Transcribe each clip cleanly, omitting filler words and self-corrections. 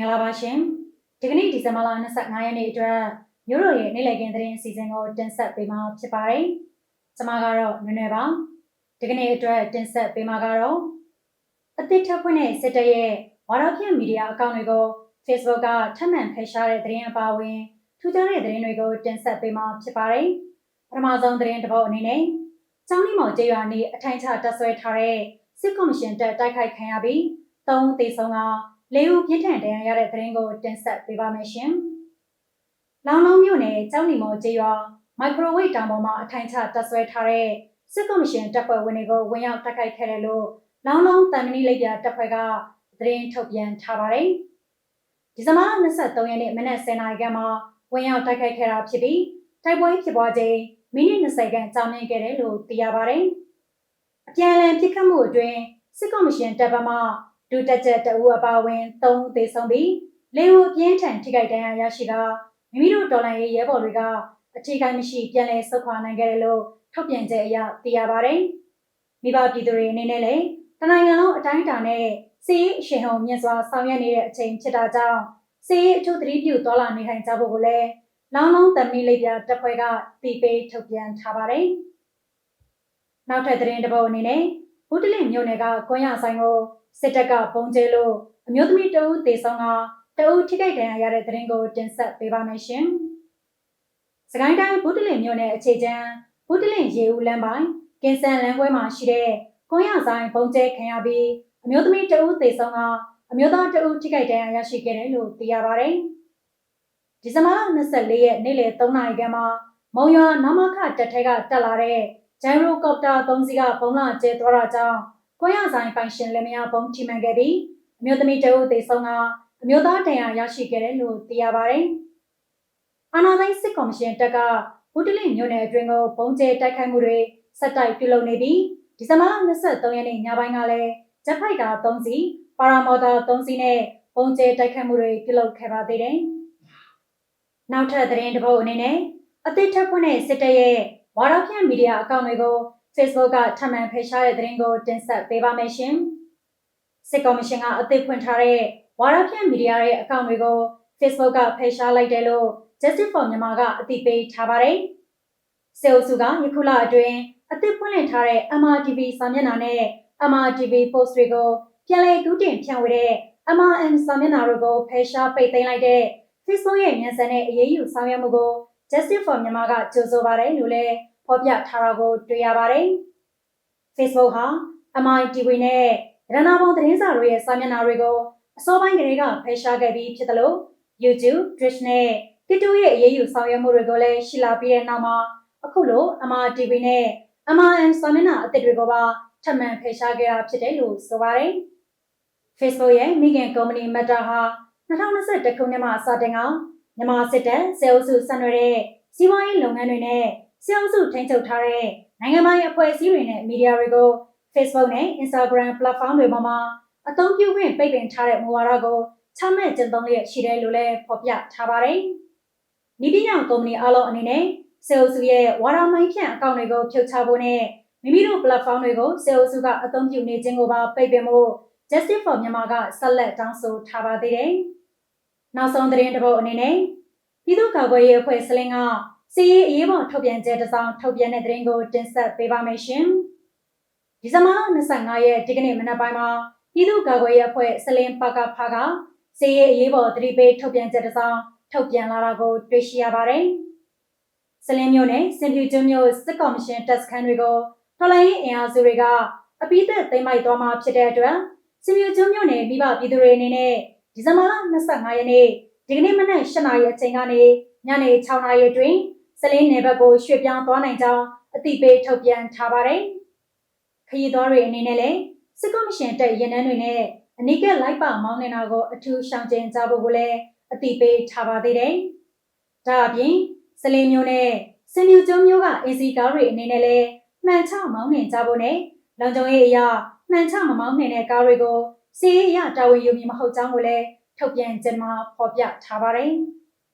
္ဂလာပါရှင်ဒီကနေ့ဒီဇင်ဘာလ25ရက်နေ့အတွက်မြို့တော်ရဲ့နေ့လည်ခင်းသတင်းအစီအစဉ်ကိုတင်ဆက်ပေးမှာဖြစ်ပါတယ်ကျွန်မကတော့နွယ်နွယ်ပါဒီကနေ့အတွက်တင်ဆက်ပေးမှာကတော့အသစ်ထပ်ဖွင့်တဲ့စစ်တပ်ရဲ့ဝါဒဖြန့်မီဒီယာအကောင့်တွေကို Facebook ကထပ်မံဖယ်ရှားတဲ့သတင်းအပါအဝင်ထူးခြားတဲ့သတင်းတွေကိုတင်ဆက်ပေးမှာဖြစ်ပါတယ်ပထမဆုံးသတင်းတစ်ပုဒ်အနေနဲ့ကျောင်းနီမော်ကျေးရွာနေအထိုင်ချတပ်ဆွဲထားတဲ့စစ်ကော်မရှင်တပ်တိုက်ခိုက်ခံရပြီး3ဦးသေဆုံးက4ဦးပြင်းထန်ဒဏ်ရာရတဲ့သတင်းကိုတင်ဆက်ပေးပါမယ်ရှင်။လောင်လုံးမြို့နယ်ကျောင်းနီမော်ကျေးရွာမိုက်ခရိုဝေ့တောင်ပေါ်မှာအထိုင်ချတပ်ဆွဲထားတဲ့စစ်ကော်မရှင်တပ်ဖွဲ့ဝင်တွေကိုဝင်ရောက်တိုက်ခိုက်ခဲ့တယ်လို့လောင်လုံးတန်မဏိလိပ်ပြတပ်ဖွဲ့ကသတင်းထုတ်ပြန်ထားပါတယ်။ဒီဇင်ဘာလ23ရက်နေ့မနက်10:00နာရီခန့်မှာဝင်ရောက်တိုက်ခိုက်ခဲ့တာဖြစ်ပြီးတိုက်ပွဲဖြစ်ပွားချိန်မိနစ်20ခန့်ကြာမြင့်ခဲ့တယ်လို့သိရပါတယ်။အပြန်အလှန်ပစ်ခတ်မှုအတွင်းစစ်ကော်မရှင်တပ်ဘက်မှဒုတက်ချက်တအူအပါအဝင်3ဦးသေဆုံးပြီး4ဦးပြင်းထန်ထိခိုက်ဒဏ်ရာရရှိကမိမိတို့တော်လှန်ရေးရဲဘော်တွေကအထိခိုက်မရှိပြန်လည်ဆုတ်ခွာနိုင်ခဲ့တယ်လို့ထုတ်ပြန်ချက်အရသိရပါတယ်။မိဘပြည်သူတွေအနေနဲ့လည်းတနိုင်ငံလုံးအတိုင်းအတာနဲ့စစ်ရေးအရှိန်ဟုန်မြင့်စွာဆောင်ရွက်နေတဲ့အချိန်ဖြစ်တာကြောင့်စစ်ရေးအထူးသတိပြုတော်လှန်နေထိုင်ကြဖို့ကိုလည်းလောင်လုံးတမီလိပ်ပြတပ်ဖွဲ့ကတီးပေးထုတ်ပြန်ထားပါတယ်။နောက်ထပ်သတင်းတစ်ပုဒ်အနေနဲ့ဘူးတလင်မြို့နယ်ကကွန်ရဆိုင်ကိုစစ်တပ်ကပုံကျဲလို့အမျိုးသမီး2ဦးသေဆုံးက2ဦးထိခိုက်ဒဏ်ရာရတဲ့သတင်းကိုတင်ဆက်ပေးပါမယ်ရှင်။စကိုင်းတိုင်းဘူးတလင်မြို့နယ်အခြေချမ်းဘူးတလင်ရေဦးလမ်းပိုင်းကင်းစံလမ်းခွဲမှာရှိတဲ့ကွန်ရဆိုင်ပုံကျဲခံရပြီးအမျိုးသမီး2ဦးသေဆုံးကအမျိုးသား2ဦးထိခိုက်ဒဏ်ရာရရှိခဲ့တယ်လို့သိရပါတယ်။ဒီဇင်ဘာလ24ရက်နေ့လယ်3နာရီခန့်မှာမုံရွာနမခတပ်ထဲကတက်လာတဲ့ဂျိုင်ရိုကော်ပတာ3စီးကပုံလာကျဲသွားတာကြောင့်ကွန်ရဆိုင်ပိုင်ရှင်လက်မယားပုံထိမှန်ခဲ့ပြီးအမျိုးသမီး2ဦးသေဆုံးကအမျိုးသားဒဏ်ရာရရှိခဲ့တယ်လို့သိရပါတယ်။အာဏာသိမ်းစစ်ကော်မရှင်တပ်ကဘူးတလင်မြို့နယ်အတွင်းကိုပုံကျဲတိုက်ခိုက်မှုတွေဆက်တိုက်ပြုလုပ်နေပြီးဒီဇင်ဘာလ23ရက်နေ့ညပိုင်းကလည်းဂျက်ဖိုက်တာ3စီးပါရာမော်တာ3စီးနဲ့ပုံကျဲတိုက်ခိုက်မှုတွေပြုလုပ်ခဲ့ပါသေးတယ်။နောက်ထပ်သတင်းတစ်ပုဒ်အနေနဲ့အသစ်ထပ်ဖွင့်တဲ့စစ်တပ်ရဲ့ဝါဒဖြန့်မီဒီယာအကောင့်တွေကို Facebook ကထပ်မံဖယ်ရှားတဲ့သတင်းကိုတင်ဆက်ပေးပါမယ်ရှင်။စစ်ကော်မရှင်ကအသစ်ဖွင့်ထားတဲ့ဝါဒဖြန့်မီဒီယာရဲ့အကောင့်တွေကို Facebook ကဖယ်ရှားလိုက်တယ်လို့ Justice for Myanmar ကအသိပေးထားပါတယ်။စေအုပ်စုကယခုလအတွင်းအသစ်ဖွင့်လှစ်ထားတဲ့ MRTV စာမျက်နှာနဲ့ MRTV Post တွေကိုပြန်လည်ကူးတင်ဖြန့်ဝေတဲ့ MRN စာမျက်နှာတွေကိုဖယ်ရှားပိတ်သိမ်းလိုက်တဲ့ Facebook ရဲ့မြန်ဆန်တဲ့အရေးယူဆောင်ရွက်မှုကို Justice for Myanmar ကကြိုဆိုပါတယ်လို့လည်းဖော်ပြထားတာကိုတွေ့ရပါတယ်။ Facebook ဟာ MITV နဲ့ရတနာပုံသတင်းစာတို့ရဲ့စာမျက်နှာတွေကိုအစောပိုင်းကတည်းကဖယ်ရှားခဲ့ပြီးဖြစ်တယ်လို့ YouTube, Twitch နဲ့ TikTok ရဲ့အရေးယူဆောင်ရွက်မှုတွေကိုလည်းရှိလာပြီးတဲ့နောက်မှာအခုလို MRTV နဲ့ MRN စာမျက်နှာအသစ်တွေကိုပါထပ်မံဖယ်ရှားခဲ့တာဖြစ်တယ်လို့ဆိုပါတယ်။ Facebook ရဲ့မိခင်ကုမ္ပဏီ Meta ဟာ2021ခုနှစ်မှာစတင်ကမြန်မာစစ်တပ်စေအုပ်စုဆက်နွယ်တဲ့စီးပွားရေးလုပ်ငန်းတွေနဲ့စေအုပ်စုထိန်းချုပ်ထားတဲ့နိုင်ငံပိုင်အဖွဲ့အစည်းတွေနဲ့မီဒီယာတွေကို Facebook နဲ့ Instagram platform တွေပေါ်မှာအသုံးပြုခွင့်ပိတ်ပင်ထားတဲ့မူဝါဒကိုချမှတ်ကျင့်သုံးလျက်ရှိတယ်လို့လည်းဖော်ပြထားပါတယ်။နီးပြညောင်ကုမ္ပဏီအားလုံးအနေနဲ့စေအုပ်စုရဲ့ဝါဒမိုင်းဖြန့်အကောင့်တွေကိုဖြုတ်ချဖို့နဲ့မိမိတို့ platform တွေကိုစေအုပ်စုကအသုံးပြုနေခြင်းကိုပါပိတ်ပင်ဖို့ Justice for Myanmar ကဆက်လက်တောင်းဆိုထားပါသေးတယ်။နောက်ဆုံးသတင်းတစ်ပုဒ်အနေနဲ့ပြည်သူ့ကာကွယ်ရေးအဖွဲ့စလင်းကစီရေးအရေးပေါ်ထုတ်ပြန်ချက်တစ်စောင်ထုတ်ပြန်တဲ့သတင်းကိုတင်ဆက်ပေးပါမယ်ရှင်။ဒီဇင်ဘာလ25ရက်ဒီကနေ့မနက်ပိုင်းမှာပြည်သူ့ကာကွယ်ရေးအဖွဲ့စလင်းပကဖကစီရေးအရေးပေါ်သတိပေးထုတ်ပြန်ချက်တစ်စောင်ထုတ်ပြန်လာတာကိုတွေ့ရှိရပါတယ်။စလင်းမြို့နယ်စင်ဖြူကျွန်းမြို့စစ်ကော်မရှင်တပ်စခန်းတွေကိုထော်လိုင်းအင်အားစုတွေကအပိသက်သိမ်းပိုက်သွားမှာဖြစ်တဲ့အတွက်စင်ဖြူကျွန်းမြို့နယ်မိဘပြည်သူတွေအနေနဲ့ဒီဇင်ဘာလ25ရက်နေ့ဒီကနေ့မနက်8:00နာရီအချိန်ကနေညနေ6:00နာရီအတွင်းစလင်းနယ်ဘက်ကိုရွှေ့ပြောင်းသွားနိုင်ကြောင်းအသိပေးထုတ်ပြန်ထားပါတယ်။ခရီးသွားတွေအနေနဲ့လည်းစစ်ကော်မရှင်တပ်ရဲနန်းတွေနဲ့အနီးကပ်လိုက်ပါမောင်းနေတာကိုအထူးရှောင်ကျဉ်ကြဖို့ကိုလည်းအသိပေးထားပါသေးတယ်။ဒါအပြင်စလင်းမျိုးနဲ့စင်ဖြူကျွန်းမျိုးကအေစီကားတွေအနေနဲ့လည်းမှန်ချမောင်းနှင်ကြဖို့နဲ့လုံခြုံရေးအရာမှန်ချမမောင်းနှင်တဲ့ကားတွေကိုစီးရေးအရာတာဝန်ယူမည်မဟုတ်ကြောင်းကိုလည်းထုတ်ပြန်ချက်မှာဖော်ပြထားပါတယ်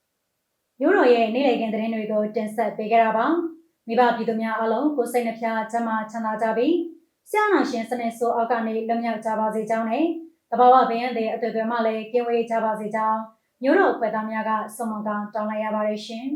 ။မြို့တော်ရဲ့နေ့လည်ခင်းသတင်းတွေကိုတင်ဆက်ပေးကြတာပါ။မိဘပြည်သူများအားလုံးကိုစိတ်နှဖျားကျန်းမာချမ်းသာကြပြီးဆရာနာရှင်စနစ်ဆိုးအောက်ကနေလွတ်မြောက်ကြပါစေကြောင်းနဲ့ တဘာဝဘင်းတဲ့အတွေ့အကြုံမှလည်းကင်းဝေးကြပါစေကြောင်းမျိုးတော်ဖွဲ့သားများကစုံမကောင်းတောင်းလိုက်ရပါတယ်ရှင်